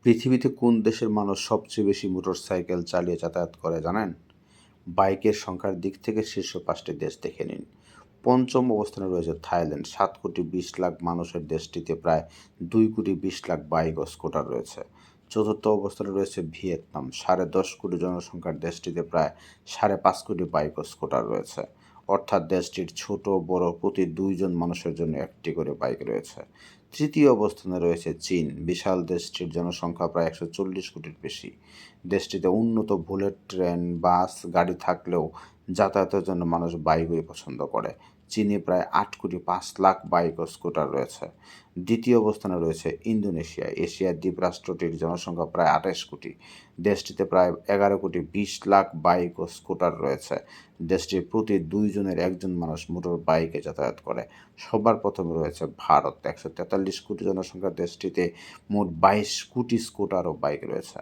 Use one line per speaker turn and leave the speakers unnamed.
পৃথিবীতে কোন দেশের মানুষ সবচেয়ে বেশি মোটরসাইকেল চালিয়ে যাতায়াত করে জানেন? বাইকের সংখ্যার দিক থেকে শীর্ষ ৫টি দেশ দেখে নিন। পঞ্চম অবস্থানে রয়েছে থাইল্যান্ড, ৭,২০,০০,০০০ মানুষের দেশটিতে প্রায় ২,২০,০০,০০০ বাইক ও স্কুটার রয়েছে। চতুর্থ অবস্থানে রয়েছে ভিয়েতনাম, ১০.৫ কোটি জনসংখ্যার দেশটিতে প্রায় ৫.৫ কোটি বাইক ও স্কুটার রয়েছে। অর্থাৎ দেশটির ছোট বড় প্রতি ২ জন মানুষের জন্য একটি করে বাইক রয়েছে। তৃতীয় অবস্থানে রয়েছে চীন, বিশাল দেশটির জনসংখ্যা প্রায় ১৪০ কোটির বেশি। দেশটিতে উন্নত বুলেট ট্রেন, বাস, গাড়ি থাকলেও যাতায়াতের জন্য মানুষ বাইকই পছন্দ করে। চীনে প্রায় ৮,৫০,০০,০০০ বাইক ও স্কুটার রয়েছে। দ্বিতীয় অবস্থানে রয়েছে ইন্দোনেশিয়া, এশিয়ার দ্বীপরাষ্ট্রটির জনসংখ্যা প্রায় ২৮ কোটি। দেশটিতে প্রায় ১১,২০,০০,০০০ বাইক ও স্কুটার রয়েছে। দেশটির প্রতি ২ জনের ১জন মানুষ মোটর বাইকে যাতায়াত করে। সবার প্রথমে রয়েছে ভারত, ১৪৩ কোটি জনসংখ্যার দেশটিতে মোট ২২ কোটি স্কুটার ও বাইক রয়েছে।